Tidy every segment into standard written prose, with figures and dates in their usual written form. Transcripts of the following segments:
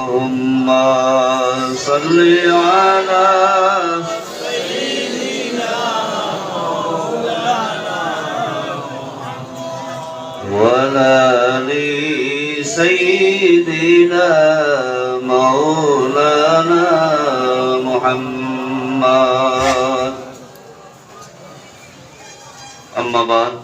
اللهم صل على وعلى آل سيدنا مولانا محمد أما بعد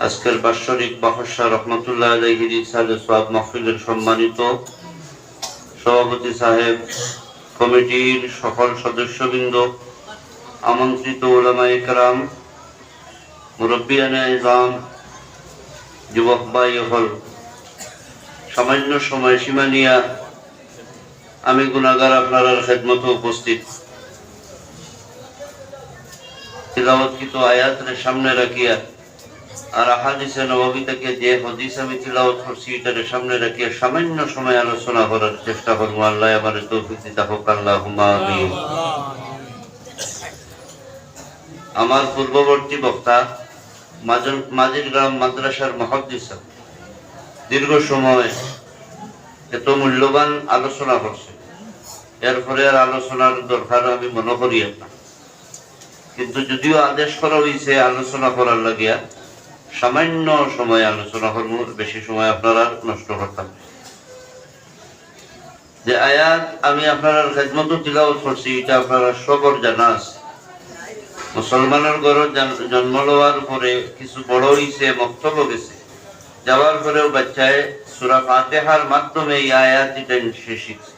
আজকের বাৎসরিক বাহসা রহমতুল্লাহ আলাইহির ইরশাদে সওয়াব মাহফিলের সম্মানিত সভাপতি সাহেব, কমিটির সকল সদস্যবৃন্দ, আমন্ত্রিত উলামায়ে কেরাম, মুরব্বিয়ানে ইজাম, যুবক ভাই হল, সামান্য সময়সীমা নিয়ে আমি গুনাহগার আপনার খেদমতে উপস্থিত। তিলাওয়াতকৃত আয়াতের সামনে রাখিয়া আর আহাদিসে নববী থেকে যে হাদিস আমি তিলাওয়াত করছি এটার সামনে রাখিয়া সামান্য সময় আলোচনা করার চেষ্টা করব। আল্লাহ আমাদের তৌফিক দিতে হোক, আল্লাহুম্মা আমিন। আমার পূর্ববর্তী বক্তা মাজির গ্রাম মাদ্রাসার মুহাদ্দিস দীর্ঘ সময় এত মূল্যবান আলোচনা করছে, এরপরে আর আলোচনার দরকার আমি মনে করি না, কিন্তু যদিও আদেশ করা হয়েছে আলোচনা করার লাগিয়া সামান্য সময় আলোচনা করব, বেশি সময় আপনারা নষ্ট করতাম। যে আয়াত আমি আপনার খেদমত তিলাওয়াত করছি এটা আপনারা সবর জানা আছে। মুসলমানের ঘরে জন্ম লওয়ার পরে কিছু বড় হইছে, মক্তব গেছে, যাওয়ার পরেও বাচ্চায় সূরা ফাতিহার মাধ্যমে এই আয়াত এটা শিখছে।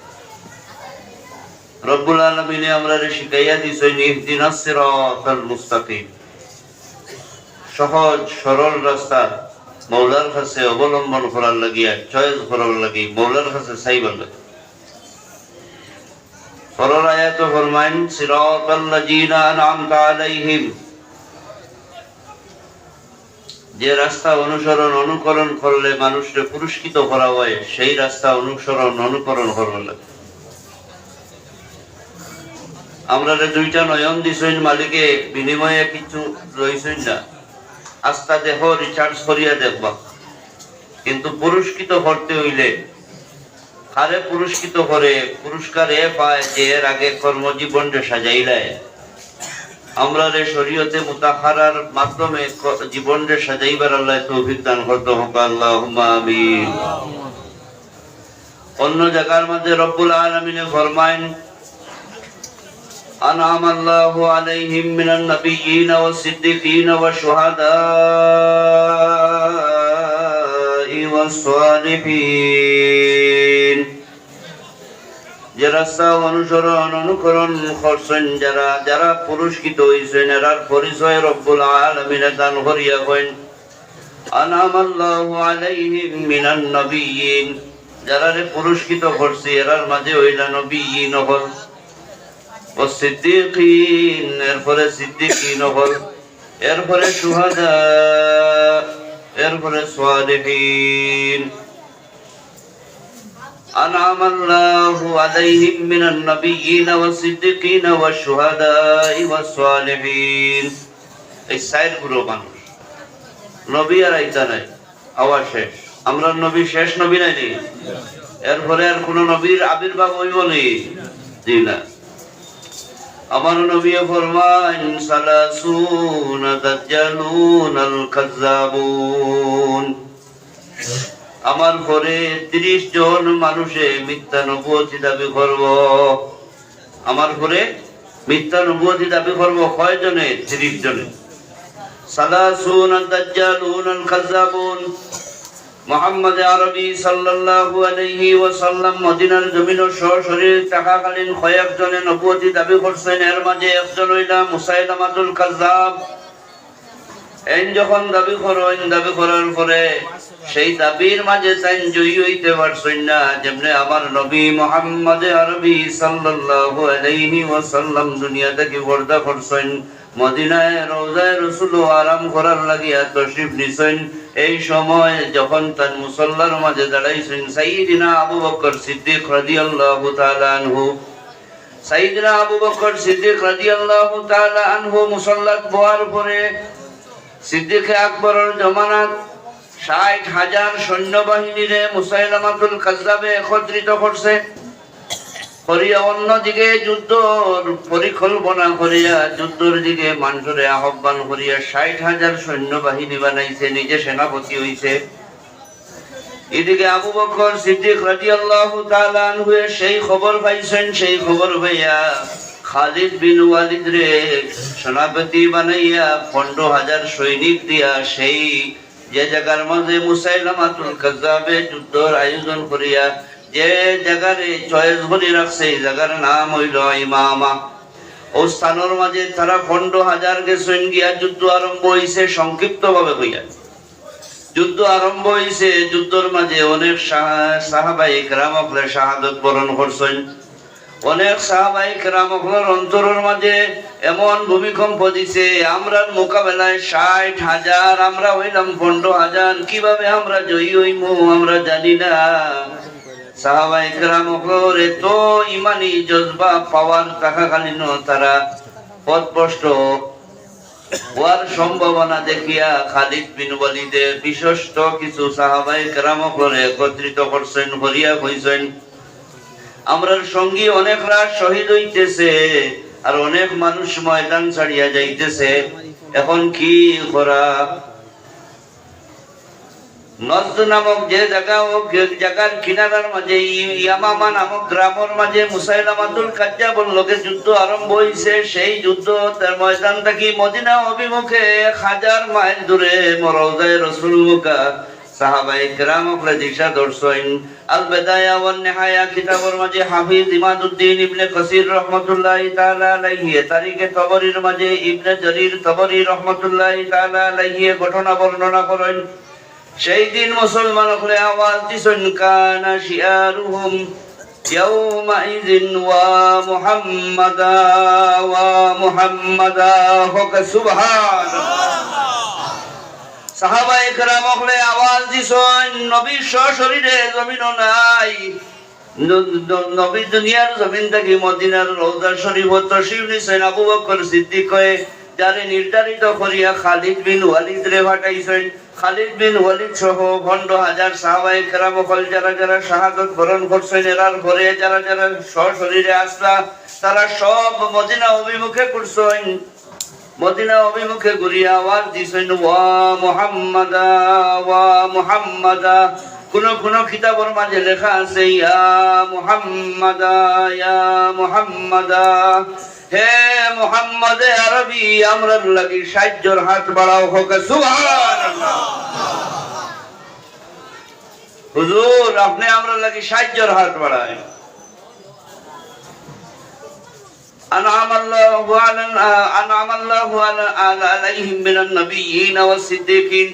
রব্বুল আলামিন আমরারে শিখাইয়া দিছেন ইহদিনাস সিরাতাল মুস্তাকিম, সহজ সরল রাস্তা মৌলার কাছে অবলম্বন করার লাগিয়া, চয়েস করার লাগি, মৌলার কাছে চাইবার লাগে। পরের আয়াতে ফরমাইন সিরাতাল্লাযীনা আনআমতা আলাইহিম, যে রাস্তা অনুকরণ করলে মানুষকে পুরস্কৃত করা হয় সেই রাস্তা অনুকরণ করবার লাগে। আমরা দুইটা নয়ন দিছেন মালিকে, বিনিময়ে কিছু রইছেন না, আস্থা দেহ রিচার্জ করিয়া দেখবা। কিন্তু পুরস্কৃত করতে হইলে কারে পুরস্কৃত করে? পুরস্কার এ পায় যে এর আগে কর্মজীবনকে সাজাইলায়। আমরা রে শরীয়তে মুতাহারার মাধ্যমে জীবনকে সাজাইবার আল্লাহ তৌফিক দান করতে হোক, আল্লাহুম্মা আমিন। অন্য জায়গার মধ্যে রব্বুল আলামিনে ফরমায়েন أنعم الله عليهم من النبيين والصديقين والشهداء والصالحين, যে রাস্তা অনুকরণ করছেন যারা পুরস্কৃত হইছেন এরার পরিচয় রব্বুল আলামিন দান করিয়া কইন আনআম আল্লাহু আলাইহিম মিনান নবিয়্যিন, যারা পুরস্কৃত করছে এরার মাঝে হইলা নবিয়্যিন হল, সিদ্দিকিন এরপরে সিদ্দিকিন হল, এরপরে শুহাদা, এরপরে সালিহিন। আনআমা আল্লাহু আলাইহিম মিনান নাবিয়্যিন ওয়াস সিদ্দিকিন ওয়াশ শুহাদাই ওয়াস সালিহিন। এই চার গ্রুপ মানুষ, নবী আর আইতা নাই, আওয়াজ শেষ। আমরা নবী শেষ নবী নাই, এরপরে আর কোন নবীর আবির্ভাব হইব নি? জি না। আমার নবী ফরমান সালাসুন দাজ্জালুন আল কাযাবুন, আমার পরে 30 জন মানুষে মিথ্যা নবুয়তি দাবি করব। আমার পরে মিথ্যা নবুয়তি দাবি করব কয়জনে? 30 জনে। সালাসুন দাজ্জালুন আল কাযাবুন, মুহাম্মদ আরবি সাল্লাল্লাহু আলাইহি ওয়াসাল্লাম মদিনার জমিনে সশরীর থাকাকালীন কয়েকজনে নবুয়তি দাবি করছেন, এর মাঝে একজন হইলা মুসাইলামাতুল কাযাব। এই যখন দাবি করার পরে সেই দাবির মাঝে চাইন জয়ী হইতে পারছেন না, যেমনি আমার নবী মুহাম্মদ আরবি সাল্লাল্লাহু আলাইহি ওয়াসাল্লাম দুনিয়া থেকে পর্দা করছেন, মদিনায় রওজায়ে রাসূল আরাম করার লাগিয়া তশরিফ নিছেন। এই সময় যখন তার মুসল্লার মাঝে দাঁড়াইছেন সাইয়্যিদিনা আবু বকর সিদ্দিক রাদিয়াল্লাহু তাআলা আনহু, সাইয়্যিদিনা আবু বকর সিদ্দিক রাদিয়াল্লাহু তাআলা আনহু মুসল্লাত বহার পরে সিদ্দিক আকবরের জমানাত 60,000 সৈন্যবাহিনীরে মুসাইলামাতুল কাজ্জাবে একত্রিত করছে করিয়া, অন্যদিকে যুদ্ধর পরিকল্পনা করিয়া যুদ্ধের দিকে মানুষরে আহ্বান করিয়া 60,000 সৈন্যবাহিনী বানাইছে, নিজে সেনাপতি হইছে। এদিকে আবু বকর সিদ্দিক রাদিয়াল্লাহু তাআলা আনহু সেই খবর পাইছেন, সেই খবর পাইয়া খালিদ বিন ওয়ালিদ রে সেনাপতি বানাইয়া 15,000 সৈনিক দিয়া সেই যে জায়গার মাঝে মুসাইলামাতুল কাজ্জাবে যুদ্ধের আয়োজন করিয়া যে জায়গারে চয়েস করে রাখছে, এই জায়গার নাম হইল ইমামা। ও স্থানের মাঝে তারা 15,000 গেছেন গিয়া যুদ্ধ আরম্ভ হইছে। সংক্ষিপ্ত ভাবে হইয়া যুদ্ধ আরম্ভ হইছে। যুদ্ধের মাঝে অনেক সাহাবায়ে কেরাম হকলে শাহাদত বরণ করছেন। অনেক সাহাবায়ে কেরাম হকলের অন্তরের মাঝে এমন ভূমিকম্প দিছে, আমরা মোকাবেলায় 60,000, আমরা হইলাম 15,000, কিভাবে আমরা জয়ী হইমু আমরা জানি না। সাহাবায়ে কেরাম হকলের এত ইমানি জজবা পাওয়ার থাকাকালীন তারা পথভ্রষ্ট হওয়ার সম্ভাবনা দেখিয়া খালিদ বিন ওয়ালিদের বিশিষ্ট কিছু সাহাবায়ে কেরাম হকলে একত্রিত করছেন, করিয়া কইছেন আমরার সঙ্গী অনেকরা শহীদ হইতেছে আর অনেক মানুষ ময়দান ছাড়িয়া যাইতেছে, এখন কি করা? নজদ নামক যে জায়গা, ও জায়গার কিনারার মাঝে ইয়ামামা নামক গ্রামের মাঝে মুসাইলামাতুল কাজ্জাবের লগে যুদ্ধ আরম্ভ হইছে। সেই যুদ্ধ তার ময়দানটা কি মদিনা অভিমুখে 1000 মাইল দূরে রওজায়ে রাসূল মুকা। সাহাবায়ে কেরাম হকলে দিশা দর্শন। আল বিদায়া ওয়ান নিহায়া কিতাবের মাঝে হাফিজ ইমাদউদ্দিন ইবনে কাসির রাহমাতুল্লাহি তাআলা আলাইহি তারিখে তবরীর মাঝে ইবনে জারীর তবরী রাহমাতুল্লাহি তাআলা আলাইহি ঘটনা বর্ণনা করেন। সেই দিন মুসলমান হলে আওয়াজ দিছেন কানা শিয়ারুহুম ইয়াউমাইযিন ওয়া মুহাম্মাদা হক সুবহানাল্লাহ। সাহাবায়ে কেরাম হলে আওয়াজ দিছেন নবীর সশরীরে জমিনও নাই, নবী দুনিয়ার জমিন থেকে মদিনার রওজা শরীফ তশরিফ নিছেন। আবু বকর সিদ্দিক কয়ে যারে নির্ধারিত করিয়া খালিদ বিন ওয়ালিদ রে পাঠাইছেন। খালিদ বিন ওয়ালিদ সহ 15,000 সাহাবায়ে কেরাম হল যারা যারা শাহাদাত বরণ করছেন, এরার ঘরে যারা যারা সশরীরে আসলা তারা সব মদিনা অভিমুখে করছেন। মদিনা অভিমুখে ঘুরিয়া আওয়াজ দিছেন ওয়া মুহাম্মাদা। কোন কোন কিতাবের মাঝে লেখা আছে ইয়া মুহাম্মাদা, হে মুহাম্মদে আরবি আমরার লাগি সাহায্যের হাত বাড়াও হোক সুবহানাল্লাহ। হুজুর আপনি আমরার লাগি সাহায্যের হাত বাড়ায়। আনআমাল্লাহু আলাইহিম মিনান নাবিয়্যিন ওয়াস সিদ্দিকিন।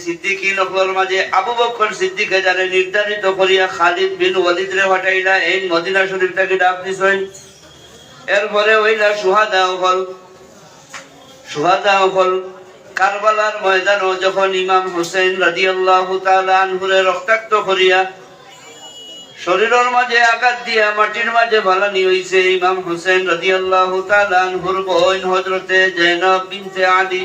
সিদ্দিকিন হকলের মাঝে আবু বকর সিদ্দিকে যারা নির্ধারিত করিয়া খালিদ বিন ওয়ালিদ রে পাঠাইলা, এই মদিনা শরীফটাকে ডাক দিছেন। এরপরে ওইলা সুহাদা হল কারবালার ময়দানও যখন ইমাম হোসেন রাদিয়াল্লাহু তাআলা আনহুরে রক্তাক্ত করিয়া শরীরের মাঝে আঘাত দিয়া মাটির মাঝে ভালানি হইছে। ইমাম হোসেন রাদিয়াল্লাহু তাআলা আনহুর বোন হযরতে যায়েনব বিনতে আলী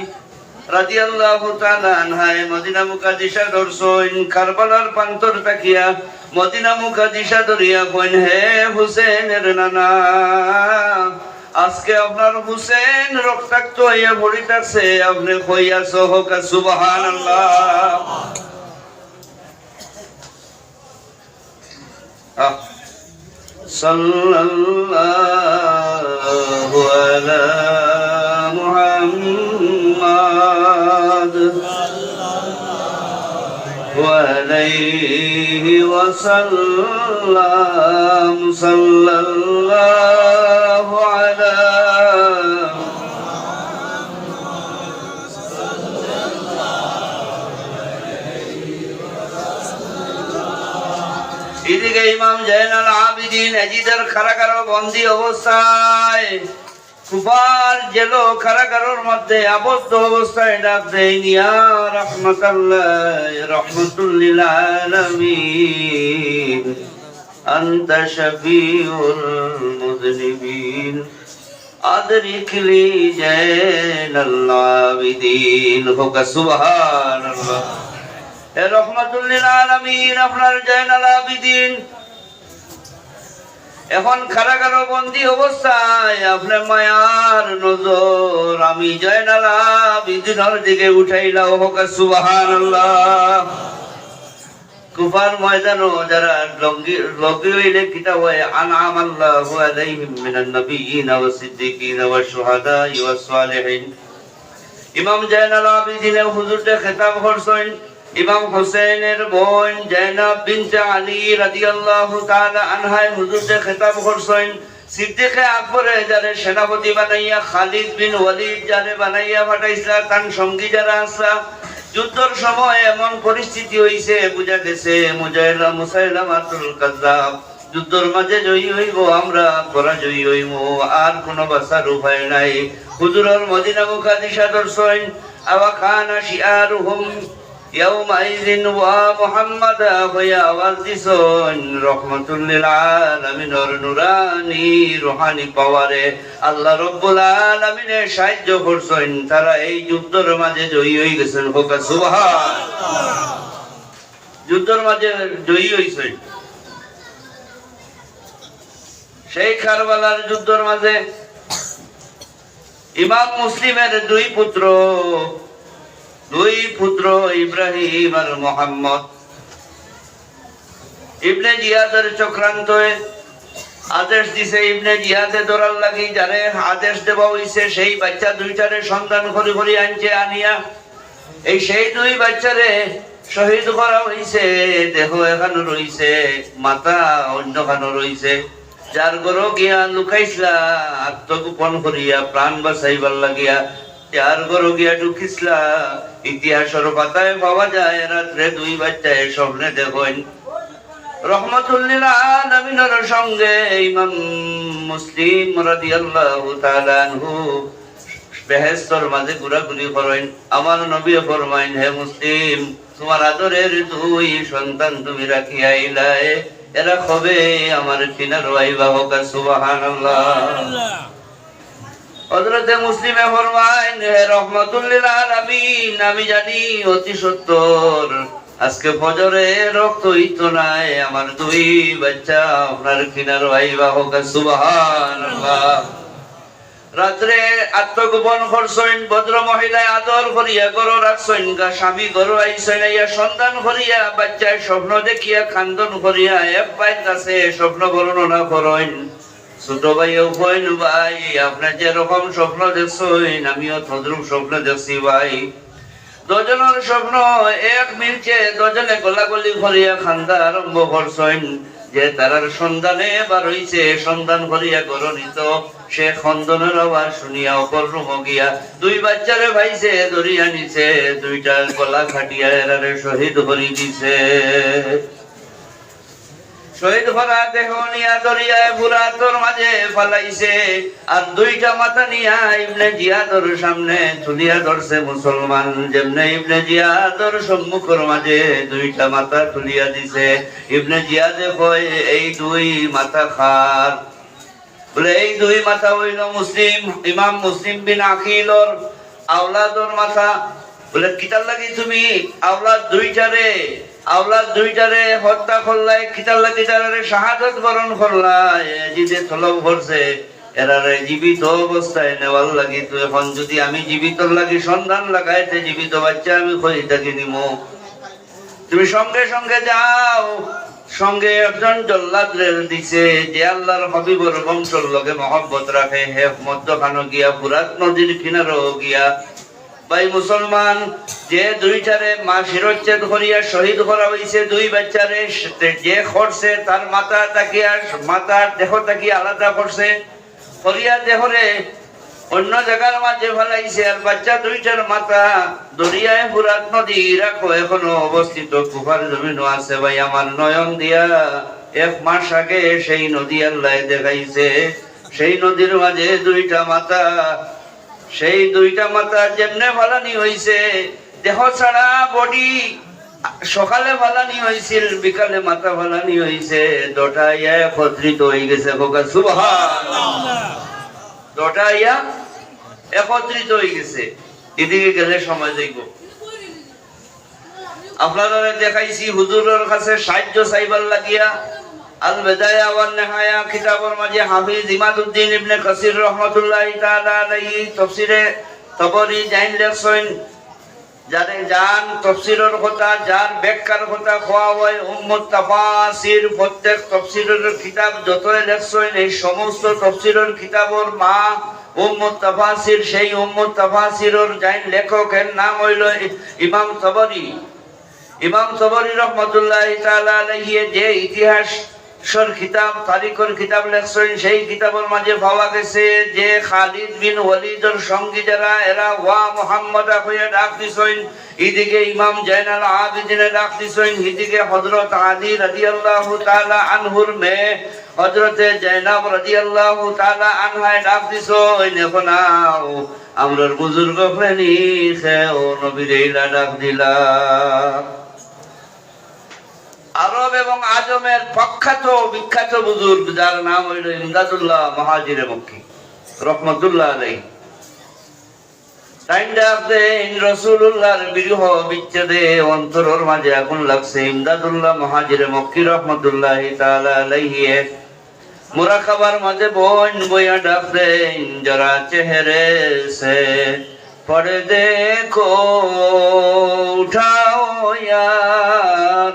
রাদিয়াল্লাহু তাআলা আনহা মদিনা মুকাদ্দিসা দর্শন। কারবালার প্রান্তর তাকিয়া মদিনা মুকাদ্দিসা ধরিয়া কইন হে হোসেনের নানা, আজকে আপনার হোসেন রক্তাক্ত হইয়া পড়িতেছে, আপনি কইয়াছো হোক সুবহানাল্লাহ। সাল্লাল্লাহু আলা মুহাম্মাদ ওয়া আলাইহি ওয়াসাল্লাম। সাল্লাল্লাহু আলা এদিকে ইমাম জাইনুল আবিদিন এজিদের কারাগারে বন্দী অবস্থায় কুফার জেল কারাগারের মধ্যে আবদ্ধ অবস্থায় ডাক দেন ইয়া রাহমাতুল লিল আলামিন আনতা শাফিউল মুযনিবিন আদরিকলি জাইনুল আবিদিন হোক সুবহানাল্লাহ। হে রহমাতুল লিল আলামিন, আপনার জয়নাল আবিদিন এখন কারাগার বন্দী অবস্থায় আপনার মায়ার নজর আমি জয়নাল আবিদিনের দিকে উঠাইলাম। হোক সুবহানাল্লাহ। কুফার ময়দানও যারা লগি হইলে কিতাব হয় আনআমাল্লাহু আলাইহিম মিনান নাবিয়্যিনা ওয়াস সিদ্দিকিনা ওয়াস শুহাদা ওয়াস সালিহিন। ইমাম জয়নাল আবিদিনের হুজুরকে খেতাব করছেন ইমাম হোসেনের বোন জাইনাব বিনতে আলী রাদিয়াল্লাহু তাআলা আনহা হুজুরকে খেতাব করছেন সিদ্দিকে আকবরে যারে সেনাপতি বানাইয়া, খালিদ বিন ওয়ালিদ যারে বানাইয়া পাঠাইছিল, তার সঙ্গী যারা আসা যুদ্ধের সময় এমন পরিস্থিতি হইছে বুঝা গেছে মুসাইলামাতুল কাযযাব যুদ্ধের মাঝে জয়ী হইব, আমরা পরাজয়ী হইব, আর কোনো বাঁচার উপায় নাই। হুজুরের মদিনা মুকাদ্দিসা দর্শন আওয়া কানা শিআরুহুম ইয়াউমাইযিন ওয়া মুহাম্মাদা হইয়া আওয়াজ দিছেন রহমাতুল লিল আলামিনের নুরানি রুহানি পাওয়ারে আল্লাহ রাব্বুল আলামিনের সাহায্য করছেন, তারা এই যুদ্ধের মাঝে জয়ী হয়ে গেছেন। হোক সুবহানাল্লাহ। যুদ্ধের মাঝে জয়ী হইছেন। সেই কারবালার যুদ্ধের মাঝে ইমাম মুসলিমের দুই পুত্র ইব্রাহিম আর মোহাম্মদ ইবনে জিয়াদের চক্রান্ত আদেশ দিছে ইবনে জিয়াদে ধরার লাগি, যারে আদেশ দেওয়া হইছে সেই বাচ্চা দুইটারে সন্তান করি করি আনছে, আনিয়া এই সেই দুই বাচ্চারে শহীদ করা হইছে। দেহ এখানে রইছে, মাথা অন্যখানে রইছে। যার ঘর গিয়া লুকাইছিলা আত্মগোপন করিয়া প্রাণ বাঁচাইবার লাগিয়া, যার ঘর গিয়া ঢুকিসলা ইতিহাসের পাতায় পাওয়া যায় রাত্রে দুই বাচ্চায় স্বপ্নে দেখেন রহমাতুল লিল আলামিনের সঙ্গে ইমাম মুসলিম রাদিয়াল্লাহু তাআলা আনহু বেহেশতের মাঝে ঘোরাঘুরি করেন। আমার নবী ফরমাইন, হে মুসলিম, তোমার আদরের দুই সন্তান তুমি রাখিয়া আইলায়, এরা কবে আমার কিনার আইবা। হোক সুবহানাল্লাহ। হযরতে মুসলিমে ফরমাইন, হে রহমাতুল লিল আলামিন, আমি জানি অতি সত্তর আজকে ফজরে রক্ত হইতো নাই, আমার দুই বাচ্চা আপনার কিনার আইবা। হোক সুবহানাল্লাহ। রাত্রে আত্মগোপন করছেন, ভদ্র মহিলায় আদর করিয়া গরু রাখছেন, স্বামী গরু আইছেন, সন্তান করিয়া বাচ্চায় স্বপ্ন দেখিয়া খান্দন করিয়া এক ভাইয়ের কাছে স্বপ্ন বর্ণনা করেন। ছোট ভাইও কইন, ভাই আপনার যেরকম স্বপ্ন দেখছেন আমিও তদ্রুপ স্বপ্ন দেখছি ভাই। দুজনের স্বপ্ন এক মিলছে, দুজনে গলাগলি করিয়া খান্দা আরম্ভ করছেন যে তারার সন্ধানে বার হইছে, সন্ধান করিয়া গরণিত সে খন্দনের আওয়াজ শুনিয়া অপর রুম গিয়া দুই বাচ্চারে ভাইছে ধরিয়া নিছে, দুইটা গলা খাটিয়া এরারে শহীদ করি দিছে। শহীদ করা দেহ নিয়া দরিয়া ফুরাতর মাঝে ফালাইছে, আর দুইটা মাথা নিয়া ইবনে জিয়াদর সামনে তুলিয়া ধরছে মুসলমান। যেমনে ইবনে জিয়াদর সম্মুখের মাঝে দুইটা মাথা তুলিয়া দিছে, ইবনে জিয়াদে কয় এই দুই মাথা খার, বলে এই দুই মাথা হইল মুসলিম ইমাম মুসলিম বিন আকিলর আওলাদর মাথা। বলে কিতার লাগি তুমি আওলাদ দুইটারে হত্যা করলাই, কিতার লাগি তারে শাহাদাত বরণ করলাই, জিদে তলব করছে এরারে জীবিত অবস্থায় নেওয়ার লাগি। তো এখন যদি আমি জীবিত লাগি সন্ধান লাগাইতে জীবিত বাচ্চা আমি কই থাকি নিমো, তুমি সঙ্গে সঙ্গে যাও। সঙ্গে একজন জল্লাদ রেল দিছে যে আল্লাহর হাবিবর বংশর লগে মহব্বত রাখে, হে মধ্যখানো গিয়া ফুরাত নদীর কিনারও গিয়া ভাই মুসলমান যে দুইটারে মা শিরচ্ছেদ করিয়া শহীদ করা হইছে, দুই বাচ্চারে যে করছে তার মাথা তাকিয়া মাথার দেহ তাকিয়া আলাদা করছে, করিয়া দেহরে অন্য জায়গার মাঝে ফেলাইছে, আর বাচ্চা দুইটার মাথা দরিয়ায় ফুরাত নদী রাখো এখনো অবস্থিত কুফার জমিনও আছে। ভাই আমার নয়ন দিয়া 1 মাস আগে সেই নদী আল্লাহ দেখাইছে, সেই নদীর মাঝে দুইটা মাথা, সেই দুইটা মাথা যেমনে ফালানি হইছে দেহ ছাড়া বডি, সকালে ফালানি হয়েছিল বিকালে মাথা ফালানি হয়েছে, দুটা ইয়া একত্রিত হয়ে গেছে। সুবহানাল্লাহ। দুটা ইয়া একত্রিত হয়ে গেছে, এদিকে গেলে সময় দেখব। আপনারা দেখাইছি হুজুরের কাছে সাহায্য চাইবার লাগিয়া আল বিদায়া ওয়ান নিহায়া কিতাবের মাঝে হাফিজ ইমাদউদ্দিন ইবনে কাসির রাহমাতুল্লাহি তাআলা আলাইহি তাফসীরে তাবরী জাইন লেখছেন যারে জান তাফসীরের কথা যার ব্যাখ্যার কথা কোয়া হয় উম্মুত তাফাসির প্রত্যেক তাফসীরের কিতাব যতই লেখছেন এই সমস্ত তাফসীরের কিতাবের মা উম্মুত তাফাসির সেই উম্মুত তাফাসিরের জাইন লেখকের নাম হইল ইমাম তাবরী। ইমাম তাবরী রাহমাতুল্লাহি তাআলা আলাইহি যে ইতিহাস কিতাব তারিখের কিতাব লেখছেন সেই কিতাবের মাঝে পাওয়া গেছে যে খালিদ বিন ওয়ালিদের সঙ্গী যারা এরা ওয়া মুহাম্মদ হয়ে ডাক দিছেন, এদিকে ইমাম জাইনাল আবিদিনে ডাক দিছেন, এদিকে হযরত আলী রাদিয়াল্লাহু তাআলা আনহুর মেয়ে হযরতে জাইনাব রাদিয়াল্লাহু তাআলা আনহায় ডাক দিছেন। এখন আমরার বুজুর্গ ফেনি খেও নবীর এইলা ডাক দিলা। আরব এবং আজমের প্রখ্যাত বিখ্যাত বুজুর্গ যার নাম হইল ইমদাদুল্লাহ মুহাজিরে মক্কি রহমাতুল্লাহ আলাইহি, টাইম ডাকতে রাসূলুল্লাহর বিরহ বিচ্ছেদে অন্তরের মাঝে আগুন লাগছে। ইমদাদুল্লাহ মুহাজিরে মক্কি রহমাতুল্লাহি তাআলা আলাইহি মুরাকাবার মাঝে বোন বইয়া ডাকতেন, যারা চেহারে সে পড়ে দেখো উঠাও ইয়া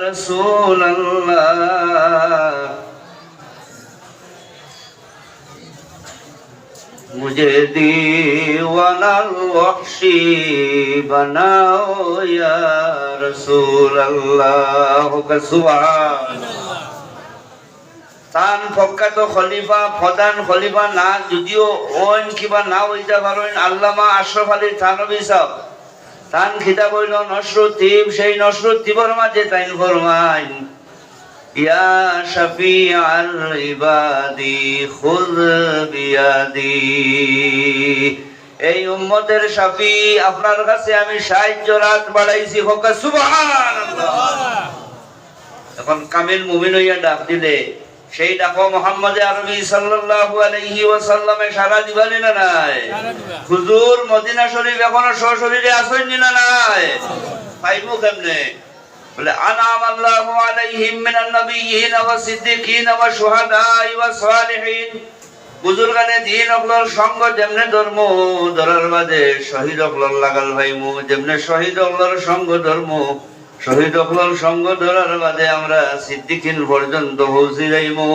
রাসূলুল্লাহ, মুঝে দীওয়ানাল ওয়াহশি বানাও ইয়া রাসূলুল্লাহ। সুবহানাল্লাহ। তান প্রখ্যাত খলিফা প্রধান খলিফা না যদিও ওন কিবা না হইতে পারেন আল্লামা আশরাফ আলী থানভী সাহেব, তান খিতাব হইল নসরুদ্দীপ। সেই নসরুদ্দীপের মাঝে তাইন ফরমাইন ইয়া শাফিআল ইবাদি খুয বিয়াদি, এই উম্মতের শাফি আপনার কাছে আমি সাহায্য রাত বাড়াইছি, হোক সুবহানাল্লাহ। এখন কামিল মুমিন হইয়া ডাক দিলে সেই ডাকো মুহাম্মদ আরবি সাল্লাল্লাহু আলাইহি ওয়াসাল্লামে সারা দিবানি না নাই? হুজুর মদিনা শরীফ এখনো সশরীরে আছেন না নাই? পাইবো কেমনে? বলে আনাম আল্লাহু আলাইহিম মিনান নাবিয়্যিন ওয়া সিদ্দিকিন ওয়া শুহাদাই ওয়া সালিহিন। বুজুর্গানে দিন অকলর সঙ্গ যেমনে ধর্ম ধরার বাদে শহীদ অকলর লাগাল ভাইমু, যেমনে শহীদ অকলর সঙ্গ ধর্ম শহীদ অকলর সঙ্গ ধরার বাদে আমরা সিদ্দিকিন পর্যন্ত পৌঁছে যাইমু,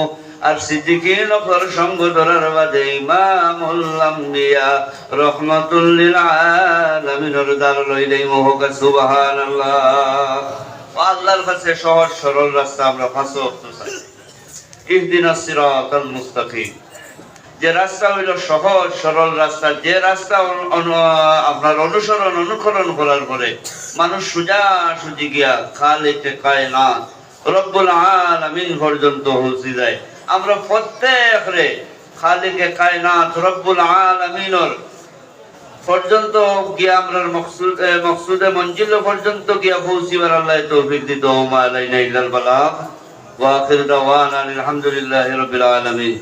আর সিদ্দিকিন অকলর সঙ্গ ধরার বাদে ইমামুল আম্বিয়া রাহমাতুল লিল আলামিনের দ্বার লইলাইমু, হোক সুবহানাল্লাহ। আল্লাহর কাছে সহজ সরল রাস্তা আমরা পাঁচ ওয়াক্ত চাই। ইহদিনাস সিরাতাল মুস্তাকিম, যে রাস্তা হইল সহজ সরল রাস্তা, যে রাস্তা আপনার অনুসরণ অনুকরণ করার পরে মানুষ সোজা সুজি গিয়া খালিকে কায়নাত রব্বুল আলামিন পর্যন্ত পৌঁছে যায়। আমরা প্রত্যেকরে খালিকে কায়নাত রব্বুল আলামিনের পর্যন্ত গিয়া আমরা মকসুদে মঞ্জিল পর্যন্ত গিয়া পৌঁছিবার আল্লাহ তৌফিক দিত। ওমা আলাইনা ইল্লাল বালাগ ওয়া আখির দাওয়ানা আলহামদুলিল্লাহি রাব্বিল আলামিন।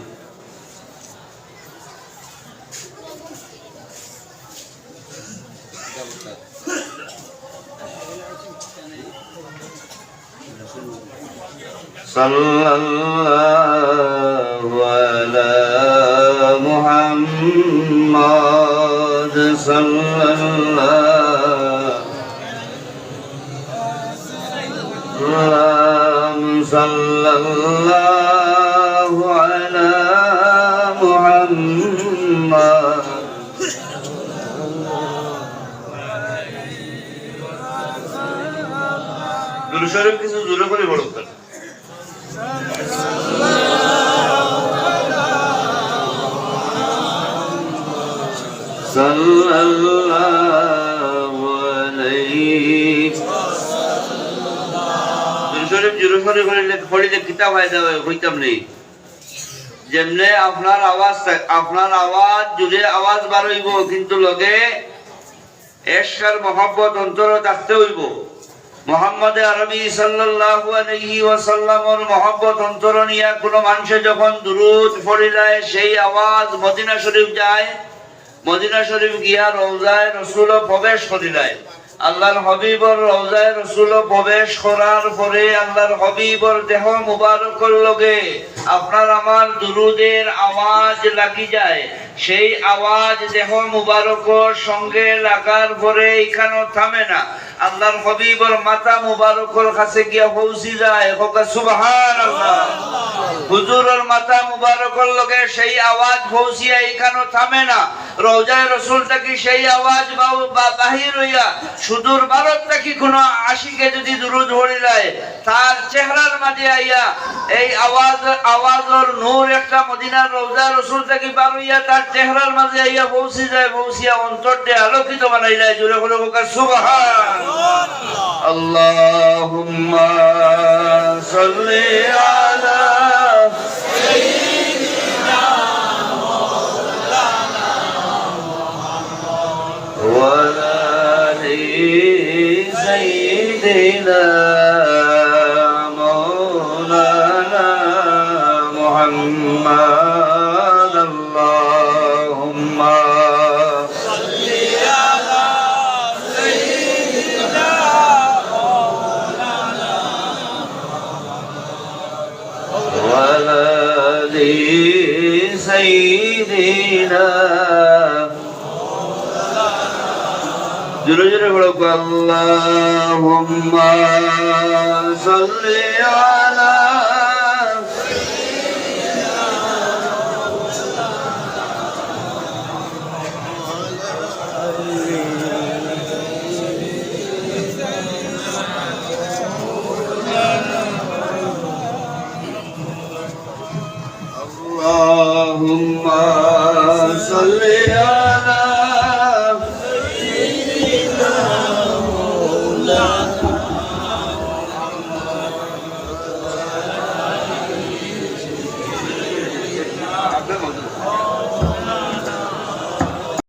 সাল্লাল্লাহু আলা মুহাম্মাদ সাল্লাল্লাহু আলা মুহাম্মাদ। দুরূদ শরীফ কিছু জোরে করে পড়ো। সাল্লাল্লাহু আলাইহি শরীফ জোরে করে পড়িলে কিতাব হইতাম নেই। যেমনে আপনার আওয়াজ জুড়ে আওয়াজ বার হইব, কিন্তু লগে এশকার মহব্বত অন্তর থাকতে হইব। মুহাম্মদ আরবি সাল্লাল্লাহু আলাইহি ওয়াসাল্লামের মহব্বত অন্তর নিয়া কোনো মানুষে যখন দুরূদ পড়িলায় সেই আওয়াজ মদিনা শরীফ যায়, মদিনা শরীফ গিয়া রওজায়ে রাসূল প্রবেশ করিলায়, আল্লাহর হবিবর রওজায়ে রাসূল প্রবেশ করার পরে আল্লাহর হবিবর দেহ মুবারকর লগে আপনার আমার দুরুদের আওয়াজ লাগি যায়। সেই আওয়াজ দেহ মুবারকর সঙ্গে লাগার পরে এখানে থামে না, আল্লাহর হবিবর মাথা মুবারকর কাছে গিয়া পৌঁছি যায়। সুবহানাল্লাহ। হুজুরের মাথা মুবারকর লগে সেই আওয়াজ পৌঁছিয়া এখানে থামে না, রওজায়ে রাসূল থেকে সেই আওয়াজ বাহির হইয়া সুদূর ভারত থেকে কোন আশিকে যদি দুরূদ পড়িলায় তার চেহারার মাঝে আইয়া এই আওয়াজের নূর একটা মদিনার রওজা রাসূল থেকে বার হইয়া তার চেহারার মাঝে আইয়া পৌঁছি যায়, পৌঁছিয়া অন্তরকে আলোকিত বানাইলায়। জোরে করে হোক সুবহানাল্লাহ। আল্লাহুম্মা সাল্লি আলা সাইয়্যিদিনা মাওলানা ওয়া سيدنا مولانا محمد اللهم صل على سيدنا مولانا وعلى سيدنا জোরে জোরে বলো আল্লাহুম্মা সাল্লি আলা আল্লাহুম্মা সাল্লি আলা